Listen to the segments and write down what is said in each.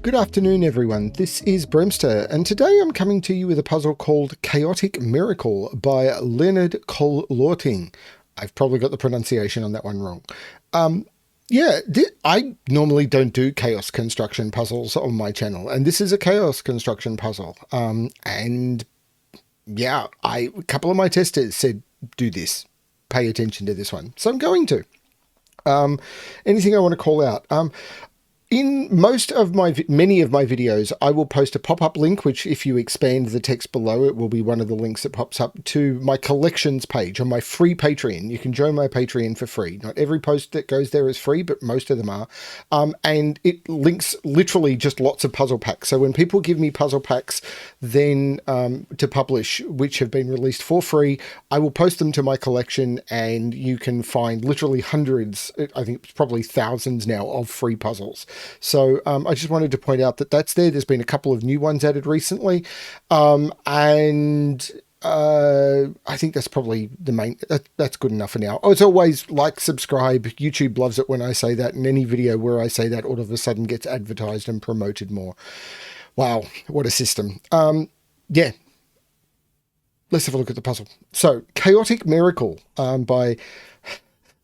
Good afternoon, everyone. This is BremSter, and today I'm coming to you with a puzzle called Chaotic Miracle by Leonhard Kohl-Lörting. I've probably got the pronunciation on that one wrong. I normally don't do chaos construction puzzles on my channel, and this is a chaos construction puzzle. A couple of my testers said, do this, pay attention to this one. So I'm going to. Anything I want to call out? In many of my videos, I will post a pop-up link, which if you expand the text below, it will be one of the links that pops up to my collections page on my free Patreon. You can join my Patreon for free. Not every post that goes there is free, but most of them are. And it links literally just lots of puzzle packs. So when people give me puzzle packs then to publish, which have been released for free, I will post them to my collection, and you can find literally hundreds, I think it's probably thousands now, of free puzzles. So I just wanted to point out that that's there. There's been a couple of new ones added recently. I think that's probably the main, that's good enough for now. As always, like, subscribe. YouTube loves it when I say that, and any video where I say that all of a sudden gets advertised and promoted more. Wow, what a system. Let's have a look at the puzzle. So, Chaotic Miracle by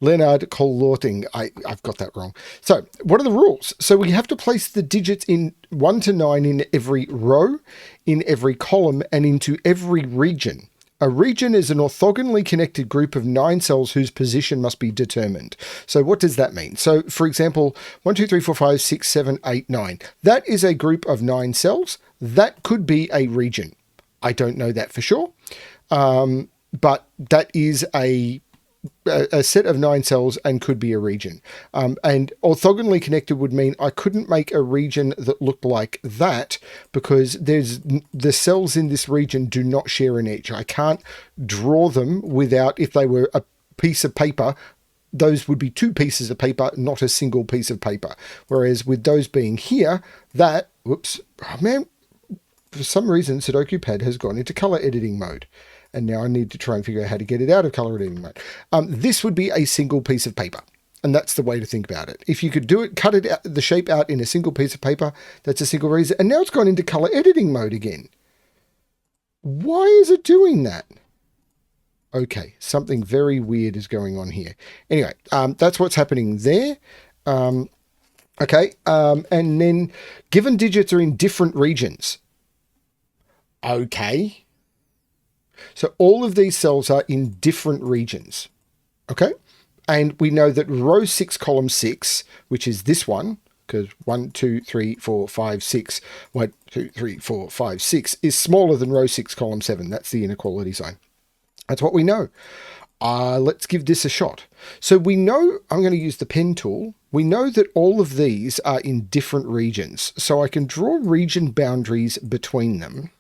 Leonhard Kohl-Lörting. I've got that wrong. So what are the rules? So we have to place the digits in 1 to 9 in every row, in every column, and into every region. A region is an orthogonally connected group of 9 cells whose position must be determined. So what does that mean? So for example, 1, 2, 3, 4, 5, 6, 7, 8, 9. That is a group of 9 cells. That could be a region. I don't know that for sure. But that is a set of 9 cells and could be a region. And orthogonally connected would mean I couldn't make a region that looked like that because the cells in this region do not share an edge. I can't draw them without, if they were a piece of paper, those would be 2 pieces of paper, not a single piece of paper. Whereas with those being here, for some reason, Sudoku Pad has gone into color editing mode. And now I need to try and figure out how to get it out of color editing mode. This would be a single piece of paper. And that's the way to think about it. If you could do it, cut it out, the shape out in a single piece of paper, that's a single reason. And now it's gone into color editing mode again. Why is it doing that? Okay, something very weird is going on here. Anyway, that's what's happening there. And then given digits are in different regions. Okay. So all of these cells are in different regions, okay? And we know that row 6, column 6, which is this one, because 1, 2, 3, 4, 5, 6, 1, 2, 3, 4, 5, 6 is smaller than row 6, column 7. That's the inequality zone. That's what we know. Let's give this a shot. So we know, I'm going to use the pen tool. We know that all of these are in different regions. So I can draw region boundaries between them.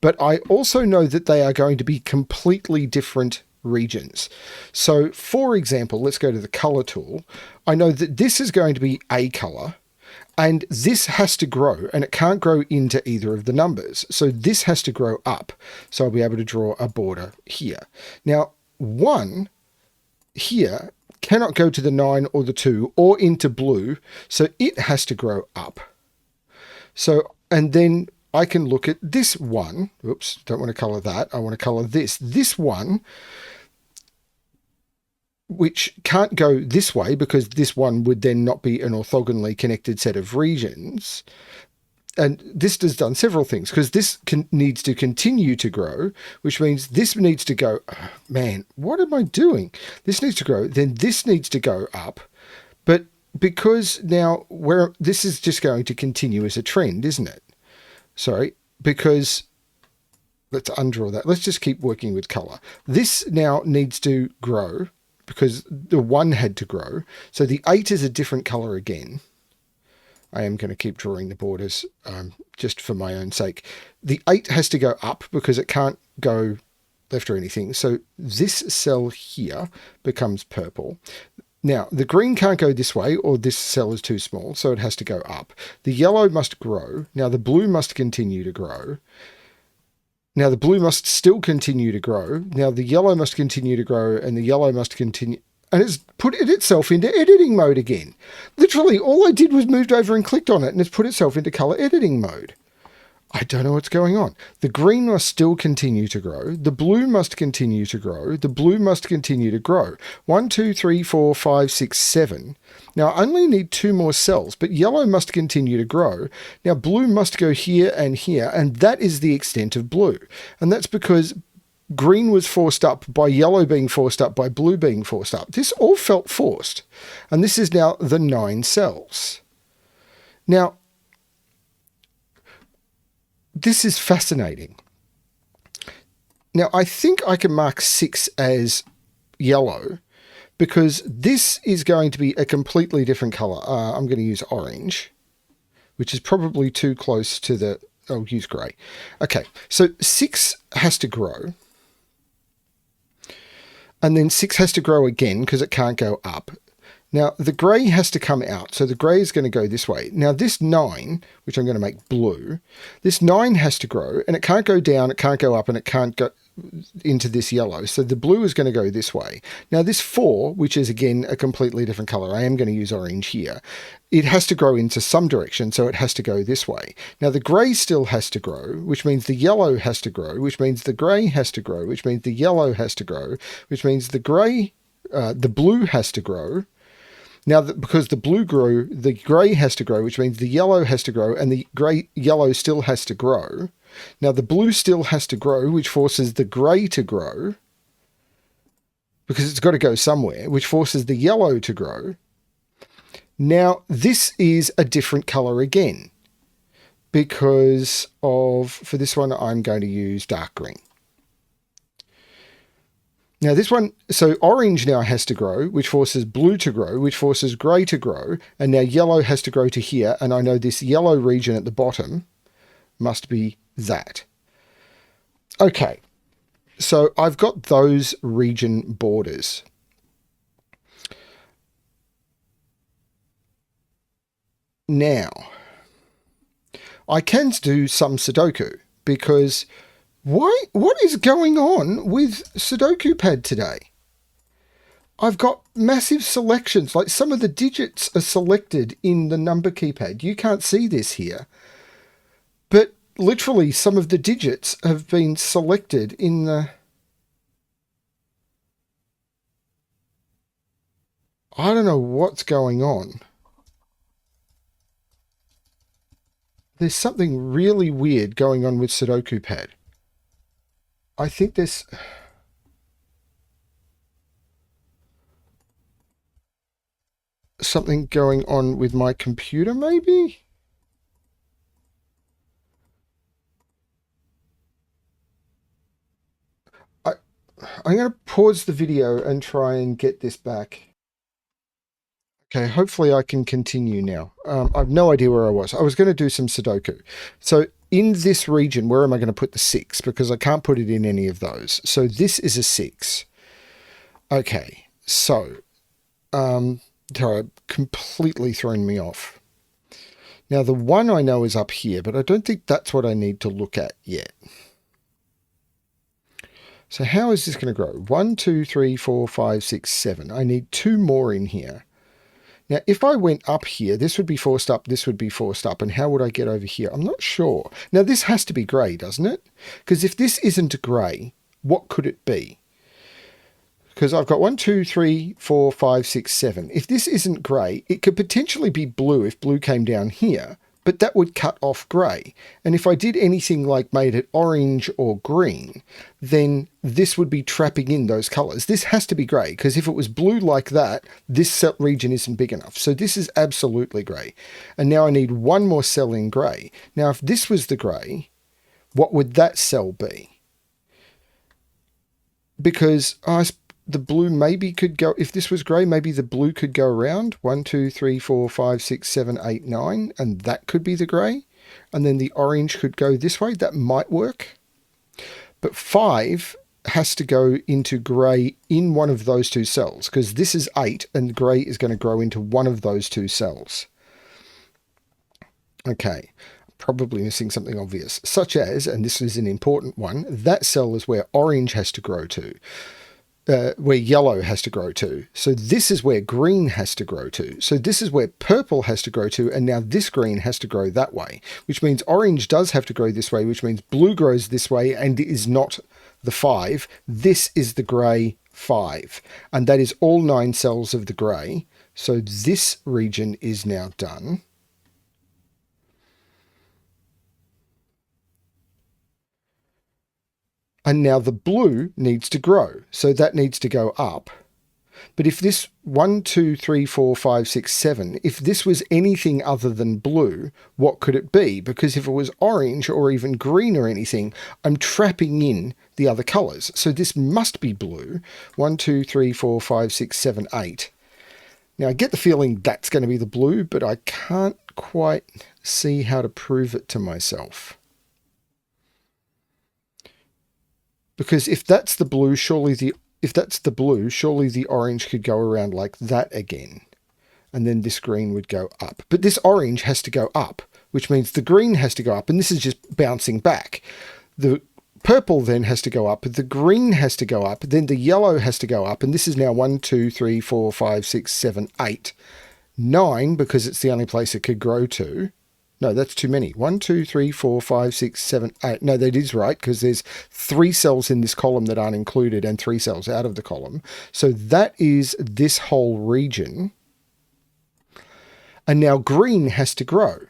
But I also know that they are going to be completely different regions. So for example, let's go to the color tool. I know that this is going to be a color, and this has to grow, and it can't grow into either of the numbers. So this has to grow up. So I'll be able to draw a border here. Now, 1 here cannot go to the 9 or the 2 or into blue. So it has to grow up. So, and then I can look at this one. Oops, don't want to color that. I want to color this. This one, which can't go this way because this one would then not be an orthogonally connected set of regions. And this has done several things because this needs to continue to grow, which means this needs to go, oh, man, what am I doing? This needs to grow, then this needs to go up. But because now this is just going to continue as a trend, isn't it? Sorry, because let's undraw that. Let's just keep working with color. This now needs to grow because the 1 had to grow. So the 8 is a different color again. I am going to keep drawing the borders just for my own sake. The 8 has to go up because it can't go left or anything. So this cell here becomes purple. Now, the green can't go this way, or this cell is too small, so it has to go up. The yellow must grow. Now, the blue must continue to grow. Now, the blue must still continue to grow. Now, the yellow must continue to grow, and the yellow must continue. and it's put it itself into editing mode again. Literally, all I did was moved over and clicked on it, and it's put itself into color editing mode. I don't know what's going on. The green must still continue to grow. The blue must continue to grow. The blue must continue to grow. 1, 2, 3, 4, 5, 6, 7. Now, I only need 2 more cells, but yellow must continue to grow. Now, blue must go here, and that is the extent of blue. And that's because green was forced up by yellow being forced up by blue being forced up. This all felt forced. And this is now the 9 cells. Now, this is fascinating. Now, I think I can mark 6 as yellow because this is going to be a completely different color. I'm going to use orange, which is probably too close to the... I'll use grey. Okay, so 6 has to grow. And then 6 has to grow again because it can't go up. Now, the grey has to come out, so the grey is going to go this way. Now, this 9, which I'm going to make blue, this 9 has to grow, and it can't go down, it can't go up, and it can't go into this yellow. So the blue is going to go this way. Now, this 4, which is, again, a completely different colour, I am going to use orange here, it has to grow into some direction, so it has to go this way. Now, the grey still has to grow, which means the yellow has to grow, which means the grey has to grow, which means the yellow has to grow, which means the blue has to grow. Now, because the blue grew, the grey has to grow, which means the yellow has to grow, and the yellow still has to grow. Now, the blue still has to grow, which forces the grey to grow, because it's got to go somewhere, which forces the yellow to grow. Now, this is a different colour again, because for this one, I'm going to use dark green. Now this one, so orange now has to grow, which forces blue to grow, which forces grey to grow, and now yellow has to grow to here, and I know this yellow region at the bottom must be that. Okay, so I've got those region borders. Now, I can do some Sudoku, because... What is going on with Sudoku Pad today? I've got massive selections, like some of the digits are selected in the number keypad. You can't see this here. But literally some of the digits have been selected in the... I don't know what's going on. There's something really weird going on with Sudoku Pad. I think there's something going on with my computer, maybe? I'm going to pause the video and try and get this back. Okay, hopefully I can continue now. I've no idea where I was. I was going to do some Sudoku. So in this region, where am I going to put the 6? Because I can't put it in any of those. So this is a 6. Okay, so sorry, completely thrown me off. Now the 1 I know is up here, but I don't think that's what I need to look at yet. So how is this going to grow? 1, 2, 3, 4, 5, 6, 7. I need 2 more in here. Now, if I went up here, this would be forced up, this would be forced up, and how would I get over here? I'm not sure. Now, this has to be grey, doesn't it? Because if this isn't grey, what could it be? Because I've got 1, 2, 3, 4, 5, 6, 7. If this isn't grey, it could potentially be blue if blue came down here, but that would cut off grey. And if I did anything like made it orange or green, then this would be trapping in those colours. This has to be grey, because if it was blue like that, this cell region isn't big enough. So this is absolutely grey. And now I need 1 more cell in grey. Now, if this was the grey, what would that cell be? Because the blue maybe could go, if this was grey, maybe the blue could go around 1, 2, 3, 4, 5, 6, 7, 8, 9, and that could be the grey. And then the orange could go this way. That might work. But 5 has to go into grey in one of those 2 cells, because this is 8 and grey is going to grow into one of those 2 cells. Okay, probably missing something obvious, such as, and this is an important one, that cell is where orange has to grow to. where yellow has to grow to. So this is where green has to grow to. So this is where purple has to grow to, and now this green has to grow that way, which means orange does have to grow this way, which means blue grows this way and is not the 5. This is the grey 5, and that is all 9 cells of the grey. So this region is now done. And now the blue needs to grow, so that needs to go up. But if this 1, 2, 3, 4, 5, 6, 7, if this was anything other than blue, what could it be? Because if it was orange or even green or anything, I'm trapping in the other colours. So this must be blue. 1, 2, 3, 4, 5, 6, 7, 8. Now I get the feeling that's going to be the blue, but I can't quite see how to prove it to myself. Because if that's the blue, surely the orange could go around like that again. And then this green would go up. But this orange has to go up, which means the green has to go up. And this is just bouncing back. The purple then has to go up. The green has to go up. Then the yellow has to go up. And this is now 1, 2, 3, 4, 5, 6, 7, 8, 9, because it's the only place it could grow to. No, that's too many. 1, 2, 3, 4, 5, 6, 7, 8. No, that is right, because there's 3 cells in this column that aren't included and 3 cells out of the column. So that is this whole region. And now green has to grow.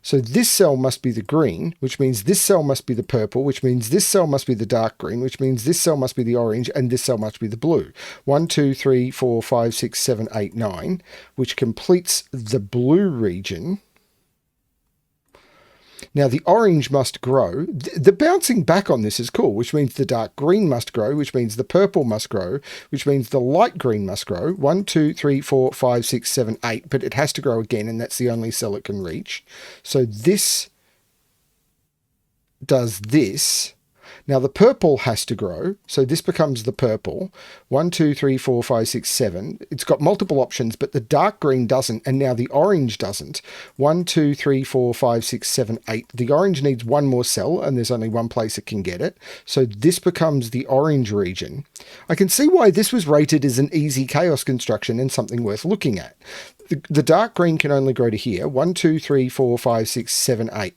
So this cell must be the green, which means this cell must be the purple, which means this cell must be the dark green, which means this cell must be the orange, and this cell must be the blue. 1, 2, 3, 4, 5, 6, 7, 8, 9, which completes the blue region. Now the orange must grow. The bouncing back on this is cool, which means the dark green must grow, which means the purple must grow, which means the light green must grow. 1, 2, 3, 4, 5, 6, 7, 8, but it has to grow again, and that's the only cell it can reach. So this does this. Now the purple has to grow, so this becomes the purple. 1, 2, 3, 4, 5, 6, 7. It's got multiple options, but the dark green doesn't, and now the orange doesn't. 1, 2, 3, 4, 5, 6, 7, 8. The orange needs one more cell, and there's only one place it can get it. So this becomes the orange region. I can see why this was rated as an easy chaos construction and something worth looking at. The dark green can only grow to here. 1, 2, 3, 4, 5, 6, 7, 8.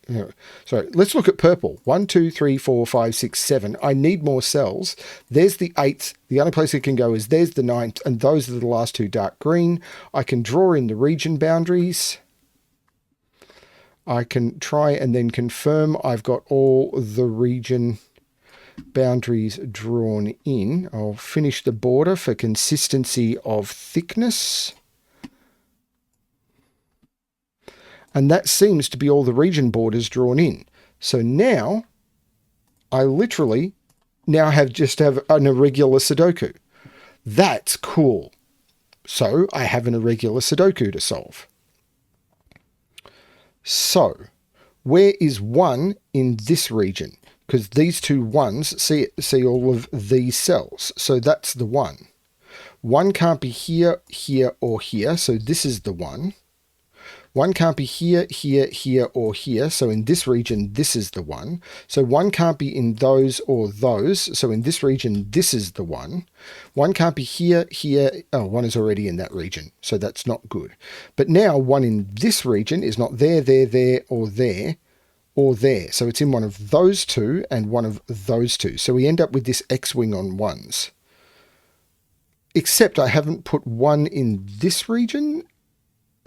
So let's look at purple. 1, 2, 3, 4, 5, 6, 7. I need more cells. There's the 8th. The only place it can go is there's the 9th, and those are the last 2 dark green. I can draw in the region boundaries. I can try and then confirm I've got all the region boundaries drawn in. I'll finish the border for consistency of thickness. And that seems to be all the region borders drawn in. So now I literally now just have an irregular Sudoku. That's cool. So I have an irregular Sudoku to solve. So where is 1 in this region? Because these 2 1s see all of these cells. So that's the 1. 1 can't be here, here, or here. So this is the 1. 1 can't be here, here, here, or here. So in this region, this is the 1. So 1 can't be in those or those. So in this region, this is the 1. 1 can't be here, here. Oh, 1 is already in that region. So that's not good. But now 1 in this region is not there, there, there, or there, or there. So it's in one of those 2 and one of those 2. So we end up with this X-wing on 1s. Except I haven't put 1 in this region,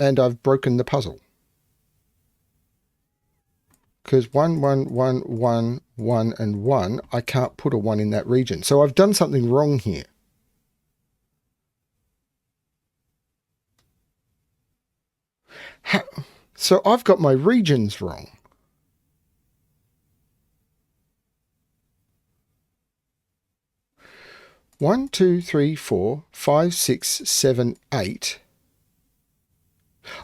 and I've broken the puzzle. Because 1, 1, 1, 1, 1, and 1, I can't put a 1 in that region. So I've done something wrong here. So I've got my regions wrong. One, 2, 3, 4, 5, 6, 7, 8.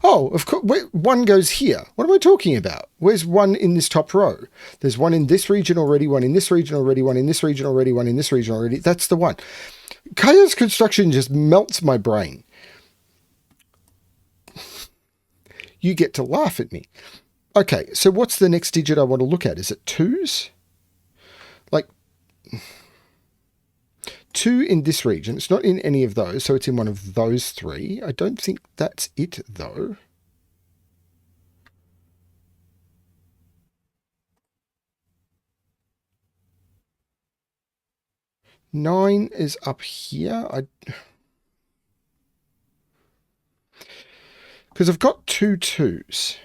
Oh, of course, 1 goes here. What am I talking about? Where's 1 in this top row? There's 1 in this region already, 1 in this region already, 1 in this region already, 1 in this region already. That's the 1. Chaos Construction just melts my brain. You get to laugh at me. Okay, so what's the next digit I want to look at? Is it 2s? Like, 2 in this region. It's not in any of those, so it's in one of those 3. I don't think that's it, though. Nine is up here. Because I've got 2 2s.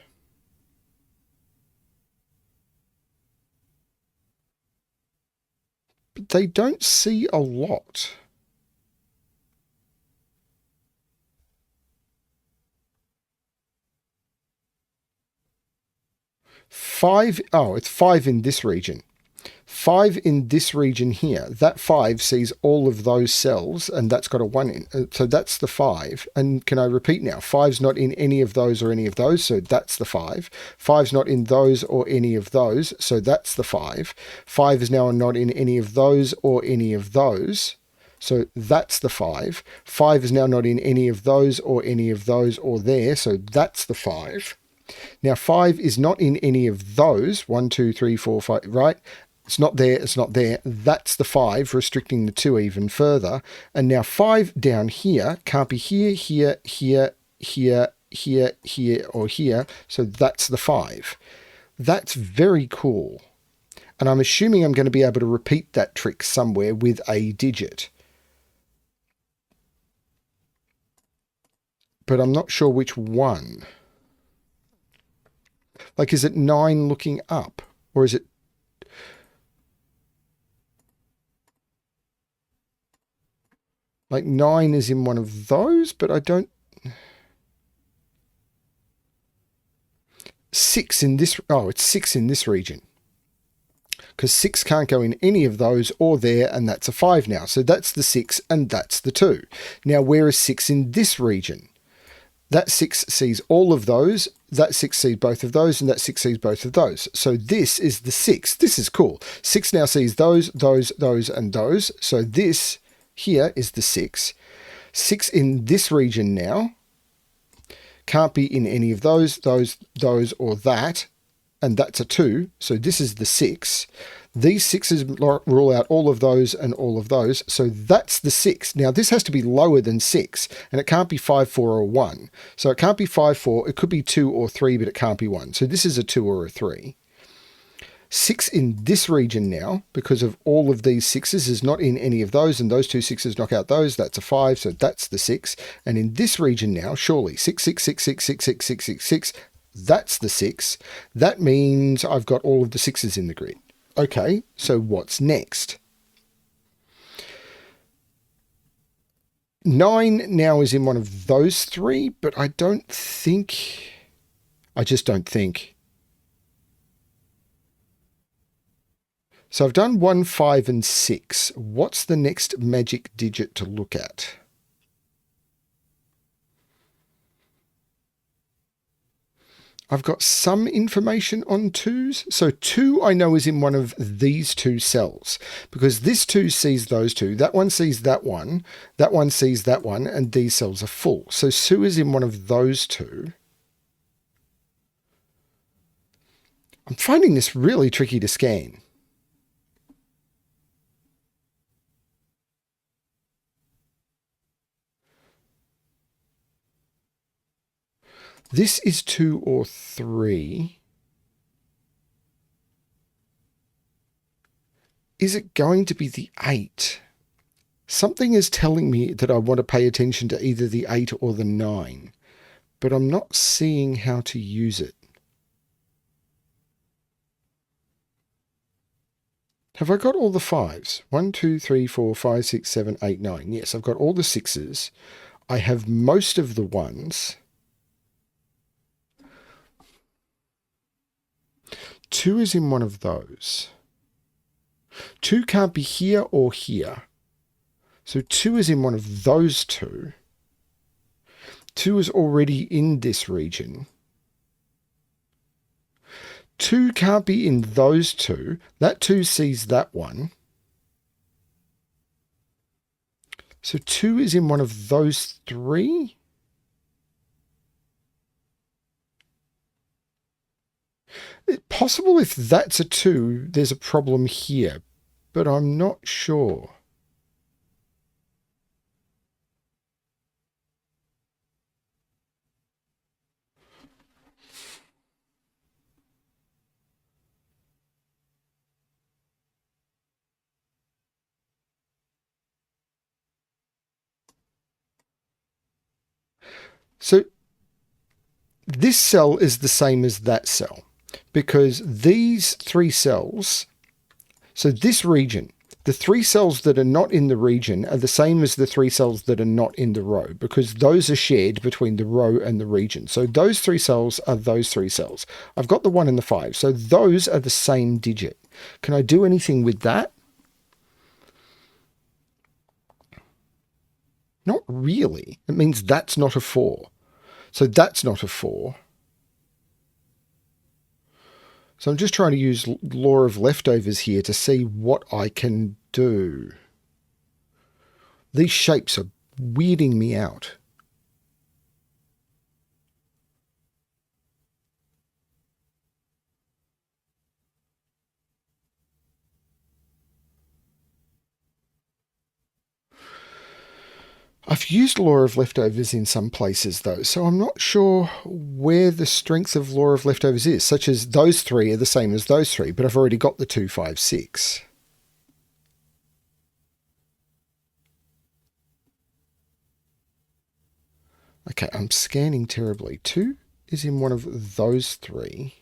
But they don't see a lot. Five, oh, it's 5 in this region. 5 in this region here. That 5 sees all of those cells, and that's got a 1 in. So that's the 5. And can I repeat now? 5's not in any of those or any of those, so that's the 5. 5's not in those or any of those, so that's the 5. 5 is now not in any of those or any of those, so that's the 5. 5 is now not in any of those or any of those or there, so that's the 5. Now 5 is not in any of those. 1, 2, 3, 4, 5, right? It's not there, it's not there. That's the 5, restricting the 2 even further. And now 5 down here can't be here, here, here, here, here, here, or here. So that's the 5. That's very cool. And I'm assuming I'm going to be able to repeat that trick somewhere with a digit. But I'm not sure which one. Like, is it 9 looking up? Or is it... Like 9 is in one of those, but I don't... 6 in this... Oh, it's 6 in this region. Because 6 can't go in any of those or there, and that's a 5 now. So that's the 6, and that's the 2. Now, where is 6 in this region? That 6 sees all of those, that 6 sees both of those, and that 6 sees both of those. So this is the 6. This is cool. 6 now sees those, and those. So this here is the 6. 6 in this region now can't be in any of those, or that, and that's a 2. So this is the 6. These 6s rule out all of those and all of those. So that's the 6. Now this has to be lower than 6, and it can't be 5, 4, or 1. So it can't be 5, 4. It could be 2 or 3, but it can't be 1. So this is a 2 or a 3. 6 in this region now, because of all of these 6s, is not in any of those, and those 2 6s knock out those. That's a 5, so that's the 6. And in this region now, surely 6, 6, 6, 6, 6, 6, 6, 6, 6. That's the 6. That means I've got all of the 6s in the grid. Okay, so what's next? 9 now is in one of those 3, but I just don't think. So I've done 1, 5, and 6. What's the next magic digit to look at? I've got some information on 2s. So 2 I know is in one of these 2 cells, because this 2 sees those 2, that one sees that one sees that one, and these cells are full. So 2 is in one of those 2. I'm finding this really tricky to scan. This is 2 or 3. Is it going to be the 8? Something is telling me that I want to pay attention to either the 8 or the 9, but I'm not seeing how to use it. Have I got all the 5s? 1, 2, 3, 4, 5, 6, 7, 8, 9. Yes, I've got all the 6s. I have most of the 1s. 2 is in one of those. 2 can't be here or here. So 2 is in one of those 2. 2 is already in this region. 2 can't be in those 2. That 2 sees that one. So 2 is in one of those 3. It's possible if that's a 2, there's a problem here, but I'm not sure. So this cell is the same as that cell because these three cells, so this region, the three cells that are not in the region are the same as the three cells that are not in the row because those are shared between the row and the region. So those three cells are those three cells. I've got the 1 and the 5. So those are the same digit. Can I do anything with that? Not really. It means that's not a 4. So that's not a 4. So I'm just trying to use law of leftovers here to see what I can do. These shapes are weirding me out. I've used law of leftovers in some places though, so I'm not sure where the strength of law of leftovers is, such as those three are the same as those three, but I've already got the 2, 5, 6. Okay, I'm scanning terribly. 2 is in one of those three.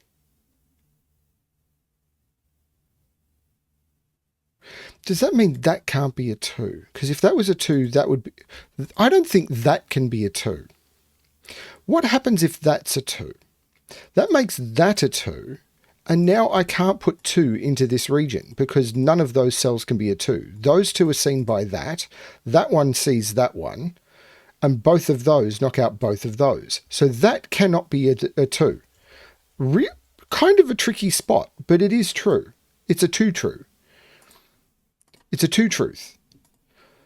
Does that mean that can't be a 2? Because if that was a 2, that would be... I don't think that can be a 2. What happens if that's a 2? That makes that a 2, and now I can't put 2 into this region because none of those cells can be a 2. Those two are seen by that. That one sees that one, and both of those knock out both of those. So that cannot be a 2. Kind of a tricky spot, but it is true. It's a 2 true. It's a 2 truth.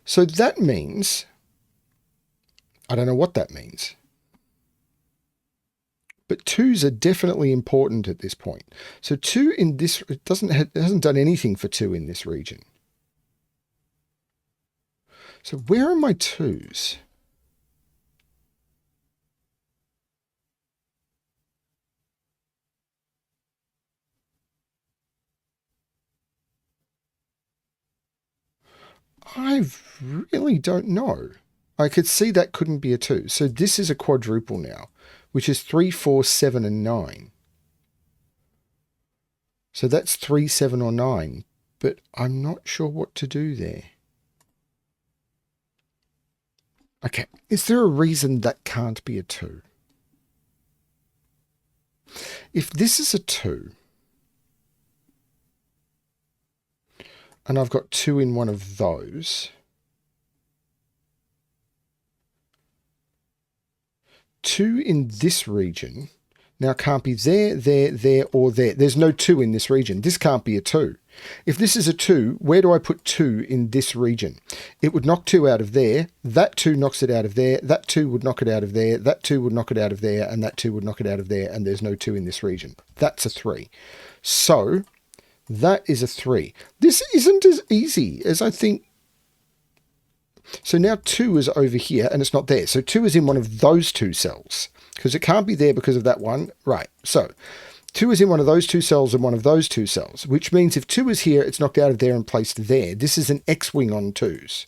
So that means, I don't know what that means, but 2s are definitely important at this point. So 2 in this, it hasn't done anything for 2 in this region. So where are my 2s? I really don't know. I could see that couldn't be a 2. So this is a quadruple now, which is 3, 4, 7, and 9. So that's 3, 7, or 9, but I'm not sure what to do there. Okay, is there a reason that can't be a 2? If this is a 2, and I've got 2 in one of those, 2 in this region now can't be there, there, or there. There's no 2 in this region. This can't be a 2. If this is a 2, where do I put 2 in this region? It would knock 2 out of there. That 2 knocks it out of there. That 2 would knock it out of there. That 2 would knock it out of there. And that 2 would knock it out of there. And there's no 2 in this region. That's a 3. So that is a 3. This isn't as easy as I think. So now 2 is over here and it's not there. So 2 is in one of those 2 cells because it can't be there because of that one. Right. So 2 is in one of those 2 cells and one of those 2 cells, which means if 2 is here, it's knocked out of there and placed there. This is an X-wing on 2s.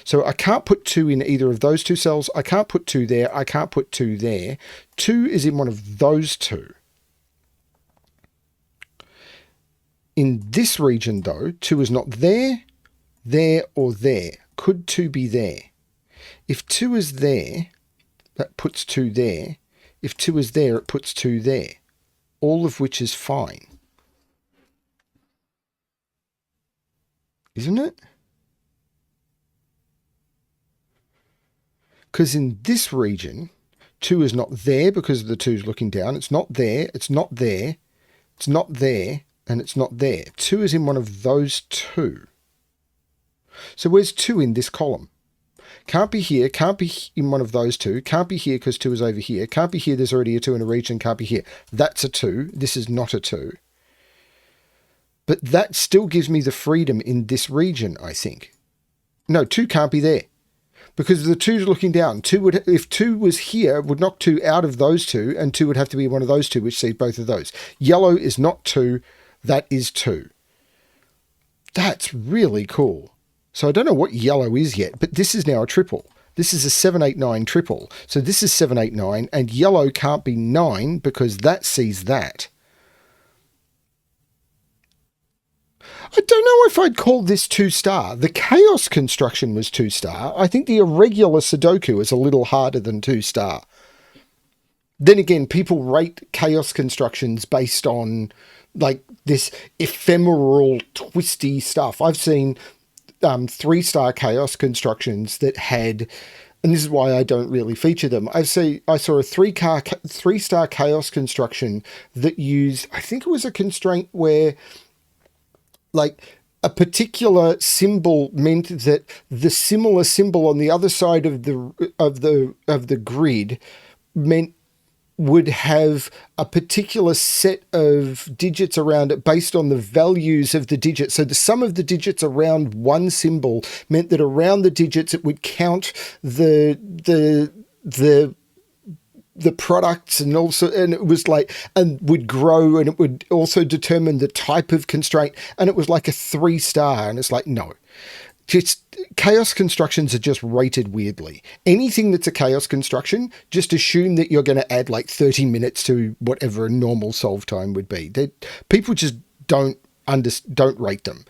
So I can't put 2 in either of those 2 cells. I can't put 2 there. I can't put 2 there. 2 is in one of those 2. In this region, though, 2 is not there, there, or there. Could 2 be there? If 2 is there, that puts 2 there. If 2 is there, it puts 2 there. All of which is fine. Isn't it? Because in this region, 2 is not there because of the 2's looking down. It's not there, it's not there, it's not there, and it's not there. 2 is in one of those 2. So where's 2 in this column? Can't be here, can't be in one of those 2, can't be here because 2 is over here, can't be here, there's already a 2 in a region, can't be here. That's a 2, this is not a 2. But that still gives me the freedom in this region, I think. No, 2 can't be there. Because the 2's looking down. 2 would, if 2 was here, would knock 2 out of those 2, and 2 would have to be one of those 2, which sees both of those. Yellow is not 2, that is 2. That's really cool. So I don't know what yellow is yet, but this is now a triple. This is a 7, 8, 9 triple. So this is 7, 8, 9, and yellow can't be 9 because that sees that. I don't know if I'd call this 2-star. The Chaos Construction was 2-star. I think the Irregular Sudoku is a little harder than 2-star. Then again, people rate Chaos Constructions based on like this ephemeral, twisty stuff. I've seen 3-star Chaos Constructions that had, and this is why I don't really feature them. I saw a 3-star Chaos Construction that used, I think it was a constraint where like a particular symbol meant that the similar symbol on the other side of the grid meant would have a particular set of digits around it based on the values of the digits. So the sum of the digits around one symbol meant that around the digits it would count the products, and it was like, and would grow, and it would also determine the type of constraint, and it was like a 3-star, and it's like, no. Just Chaos Constructions are just rated weirdly. Anything that's a Chaos Construction, just assume that you're going to add like 30 minutes to whatever a normal solve time would be. People just don't rate them.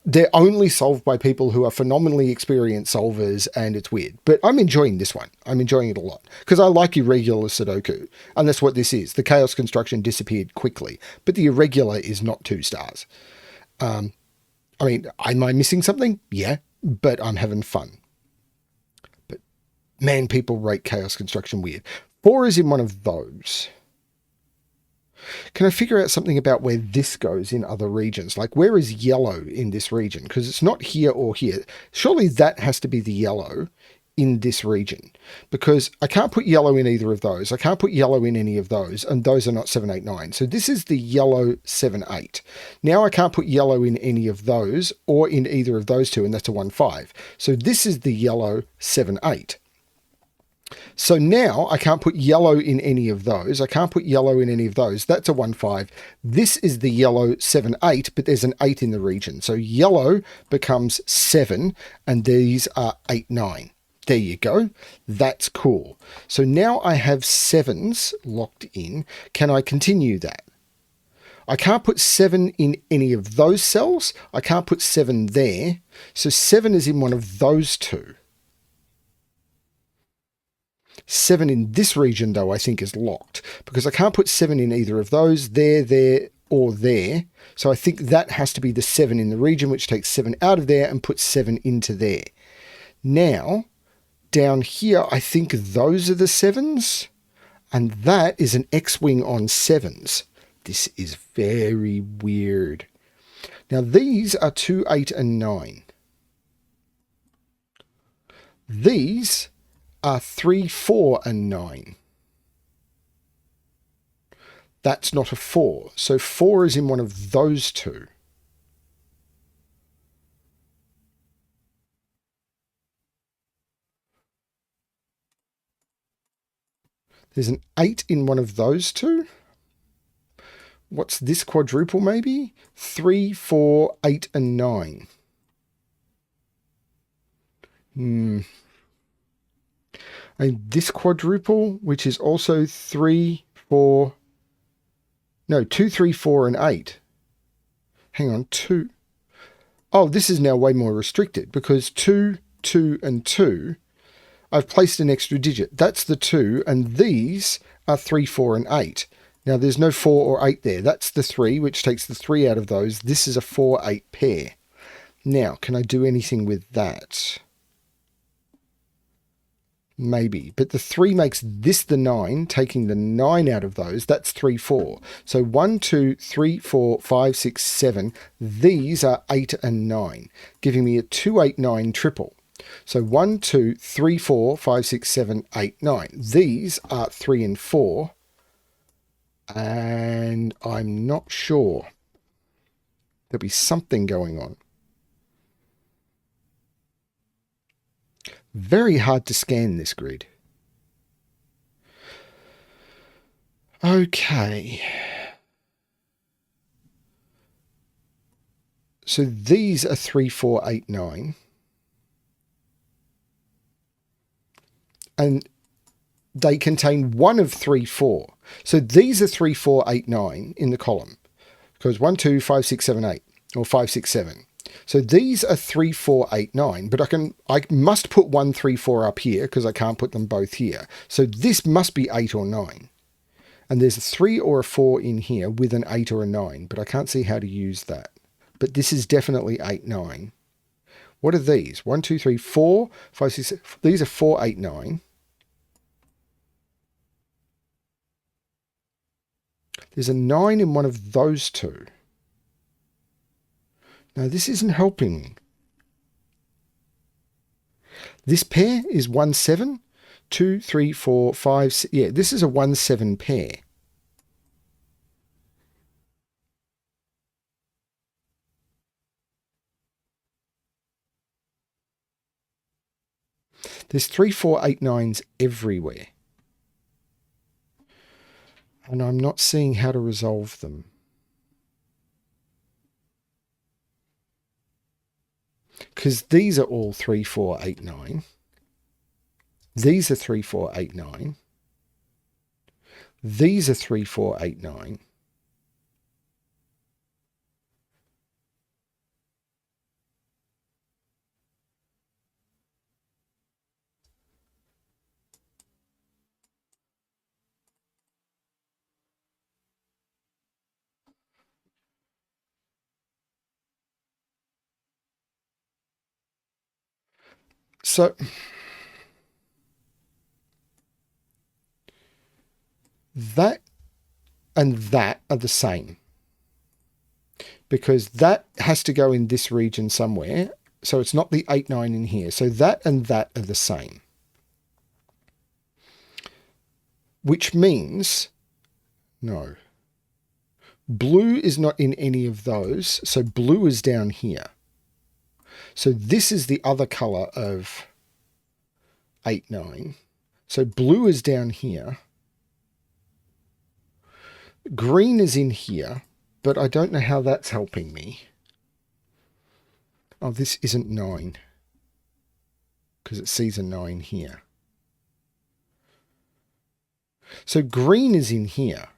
They're only solved by people who are phenomenally experienced solvers, and it's weird. But I'm enjoying this one. I'm enjoying it a lot because I like Irregular Sudoku, and that's what this is. The Chaos Construction disappeared quickly, but the Irregular is not 2 stars. I mean, am I missing something? Yeah, but I'm having fun. But man, people rate Chaos Construction weird. 4 is in one of those. Can I figure out something about where this goes in other regions? Like, where is yellow in this region? Because it's not here or here. Surely that has to be the yellow in this region, because I can't put yellow in either of those. I can't put yellow in any of those, and those are not 7, 8, 9. So this is the yellow 7, 8. Now I can't put yellow in any of those or in either of those two, and that's a 1, 5. So this is the yellow 7, 8. So now I can't put yellow in any of those. I can't put yellow in any of those. That's a 1, 5. This is the yellow 7, 8, but there's an 8 in the region. So yellow becomes 7, and these are 8, 9. There you go. That's cool. So now I have 7s locked in. Can I continue that? I can't put 7 in any of those cells. I can't put 7 there. So 7 is in one of those two. 7 in this region, though, I think is locked because I can't put 7 in either of those, there, or there. So I think that has to be the 7 in the region, which takes 7 out of there and puts 7 into there. Now, down here, I think those are the 7s, and that is an X-wing on 7s. This is very weird. Now, these are 2, 8, and 9. These are 3, 4, and 9. That's not a 4. So 4 is in one of those two. There's an 8 in one of those two. What's this quadruple maybe? 3, 4, 8, and 9. And this quadruple, which is also 2, 3, 4, and 8. Hang on, 2. Oh, this is now way more restricted because 2, 2, and 2, I've placed an extra digit. That's the 2, and these are 3, 4, and 8. Now, there's no 4 or 8 there. That's the 3, which takes the 3 out of those. This is a 4, 8 pair. Now, can I do anything with that? Maybe, but the 3 makes this the 9, taking the 9 out of those. That's 3, 4. So 1, 2, 3, 4, 5, 6, 7. These are 8 and 9, giving me a 2, 8, 9 triple. So 1, 2, 3, 4, 5, 6, 7, 8, 9. These are 3 and 4. And I'm not sure. There'll be something going on. Very hard to scan this grid. Okay. So these are 3, 4, 8, 9. and they contain one of 3, 4. So these are 3, 4, 8, 9 in the column. Because 1, 2, 5, 6, 7, 8, or 5, 6, 7. So these are 3, 4, 8, 9, but I must put 1, 3, 4 up here because I can't put them both here. So this must be 8 or 9. And there's a 3 or a 4 in here with an 8 or a 9, but I can't see how to use that. But this is definitely 8, 9. What are these? 1, 2, 3, 4, 5, 6, 7. These are 4, 8, 9. There's a 9 in one of those two. No, this isn't helping me. This pair is 1, 7, 2, 3, 4, 5, 6. Yeah, this is a 1, 7 pair. There's 3, 4, 8, 9s everywhere. And I'm not seeing how to resolve them. Because these are all 3, 4, 8, 9. These are 3, 4, 8, 9. These are 3, 4, 8, 9. So that and that are the same, because that has to go in this region somewhere. So it's not the 8, 9 in here. So that and that are the same. Which means, no, blue is not in any of those. So blue is down here. So this is the other color of 8, 9. So blue is down here. Green is in here, but I don't know how that's helping me. Oh, this isn't 9, because it sees a 9 here. So green is in here.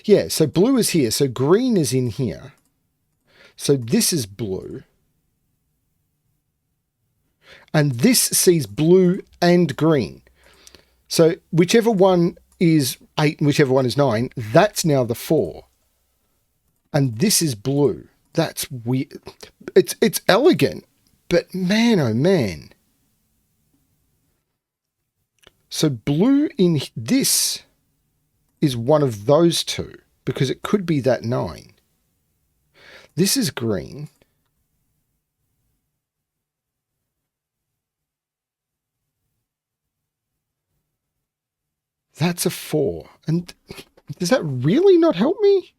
Yeah, so blue is here. So green is in here. So this is blue. And this sees blue and green. So whichever one is 8 and whichever one is 9, that's now the 4. And this is blue. That's weird. It's elegant, but man, oh man. So blue in this is one of those two, because it could be that 9. This is green. That's a 4. And does that really not help me?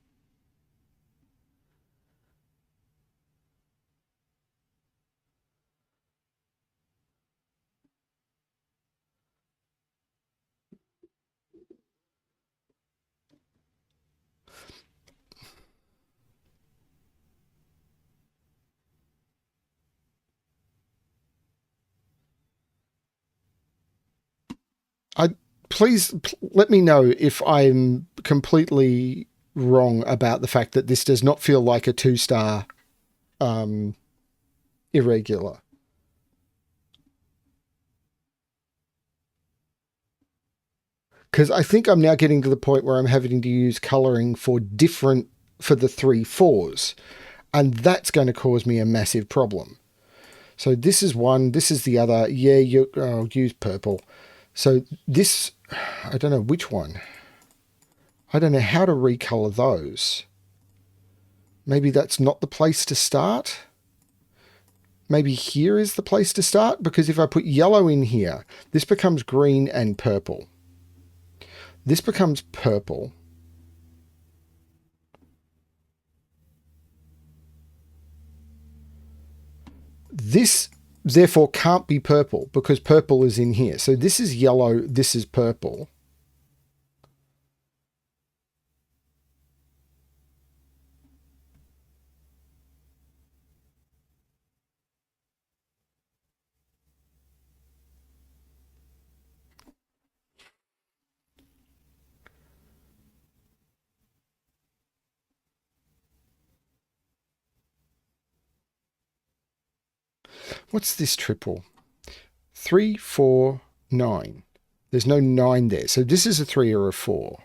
Please let me know if I'm completely wrong about the fact that this does not feel like a 2-star irregular. Because I think I'm now getting to the point where I'm having to use colouring for the 3 4s. And that's going to cause me a massive problem. So this is one, this is the other. Yeah, I'll use purple. So this, I don't know which one. I don't know how to recolor those. Maybe that's not the place to start. Maybe here is the place to start, because if I put yellow in here, this becomes green and purple. This becomes purple. This therefore can't be purple, because purple is in here. So this is yellow, this is purple. What's this triple? 3, 4, 9. There's no 9 there. So this is a 3 or a 4.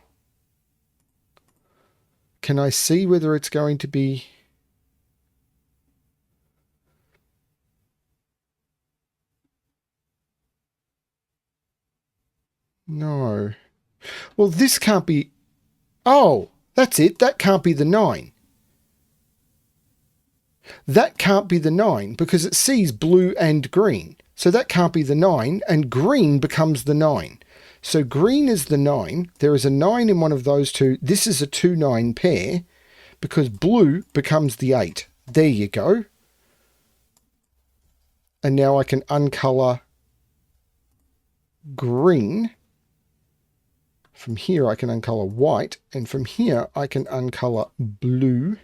Can I see whether it's going to be... No. Well, this can't be... Oh, that's it. That can't be the 9. That can't be the 9 because it sees blue and green. So that can't be the 9, and green becomes the 9. So green is the 9. There is a 9 in one of those two. This is a 2-9 pair because blue becomes the 8. There you go. And now I can uncolour green. From here I can uncolour white, and from here I can uncolour blue,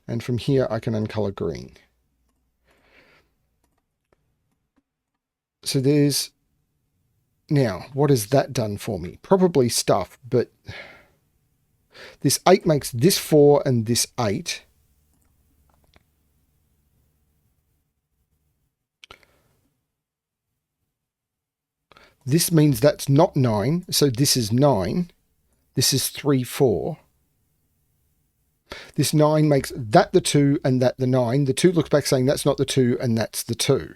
and from here I can uncolour green. So there's... Now, what has that done for me? Probably stuff, but this 8 makes this 4 and this 8. This means that's not 9, so this is 9. This is 3, 4. This 9 makes that the 2 and that the 9. The 2 looks back saying that's not the 2 and that's the 2.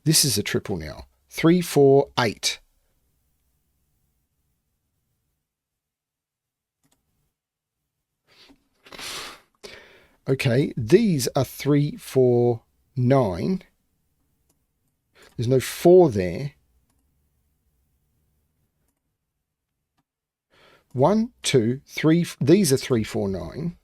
This is a triple now. 3, 4, 8. Okay, these are 3, 4, 9. There's no 4 there. 1, 2, 3. These are 3, 4, 9.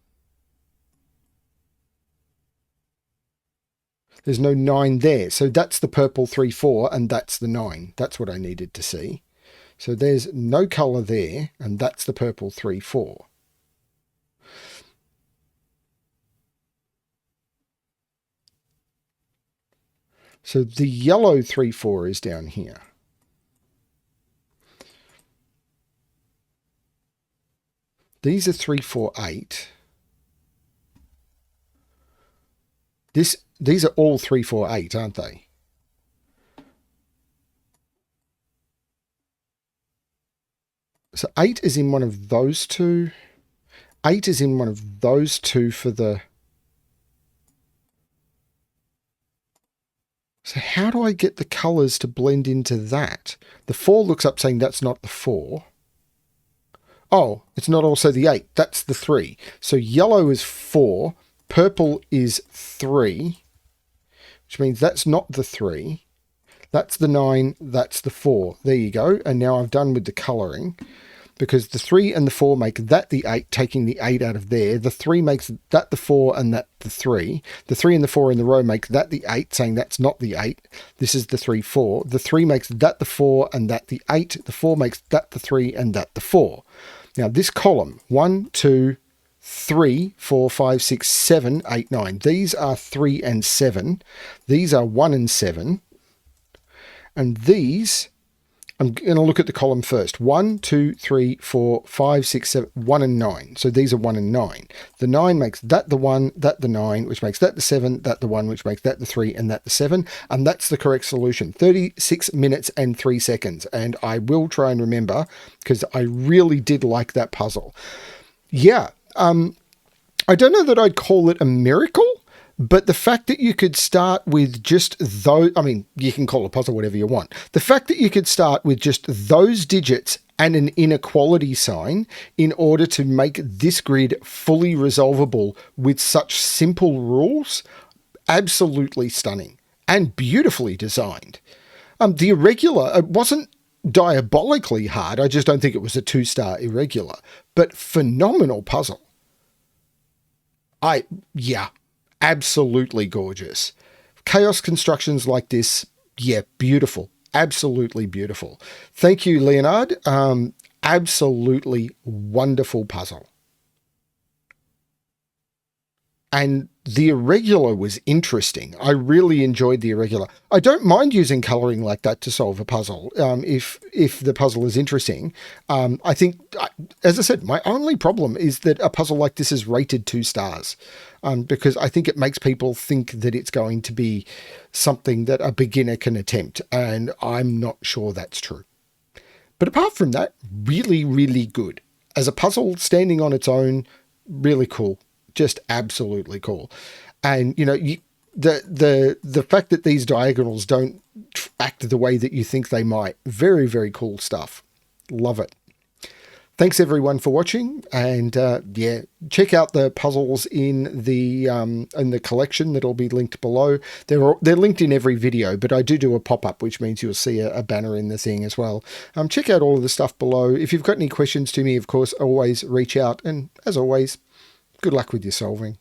There's no 9 there. So that's the purple 3, 4, and that's the 9. That's what I needed to see. So there's no colour there, and that's the purple 3, 4. So the yellow 3, 4 is down here. These are 3, 4, 8. These are all 3, 4, 8, aren't they? So 8 is in one of those two. 8 is in one of those two for the... So how do I get the colours to blend into that? The 4 looks up saying that's not the 4. Oh, it's not also the 8. That's the 3. So yellow is 4. Purple is 3. Which means that's not the 3. That's the 9. That's the 4. There you go. And now I've done with the colouring. Because the 3 and the 4 make that the 8, taking the 8 out of there. The 3 makes that the 4 and that the 3. The 3 and the 4 in the row make that the 8, saying that's not the 8. This is the 3, 4. The 3 makes that the 4 and that the 8. The 4 makes that the 3 and that the 4. Now this column, 1, 2, 3, 4, 5, 6, 7, 8, 9. These are 3 and 7. These are 1 and 7. And these... I'm going to look at the column first. 1, 2, 3, 4, 5, 6, 7, 1 and 9. So these are 1 and 9. The 9 makes that the 1, that the 9, which makes that the 7, that the 1, which makes that the 3, and that the 7. And that's the correct solution. 36 minutes and 3 seconds. And I will try and remember because I really did like that puzzle. Yeah. I don't know that I'd call it a miracle. But the fact that you could start with just those, I mean, you can call a puzzle whatever you want. The fact that you could start with just those digits and an inequality sign in order to make this grid fully resolvable with such simple rules, absolutely stunning and beautifully designed. The irregular, it wasn't diabolically hard. I just don't think it was a 2-star irregular, but phenomenal puzzle. Yeah. Absolutely gorgeous. Chaos constructions like this, yeah, beautiful. Absolutely beautiful. Thank you, Leonhard. Absolutely wonderful puzzle. And The Irregular was interesting. I really enjoyed the Irregular. I don't mind using colouring like that to solve a puzzle if the puzzle is interesting. I think, as I said, my only problem is that a puzzle like this is rated 2 stars because I think it makes people think that it's going to be something that a beginner can attempt, and I'm not sure that's true. But apart from that, really, really good. As a puzzle standing on its own, really cool. Just absolutely cool. And, you know, the fact that these diagonals don't act the way that you think they might, very, very cool stuff. Love it. Thanks everyone for watching, and yeah, check out the puzzles in the collection that'll be linked below. They're linked in every video, but I do a pop-up, which means you'll see a banner in the thing as well. Check out all of the stuff below. If you've got any questions to me, of course, always reach out, and as always, good luck with your solving.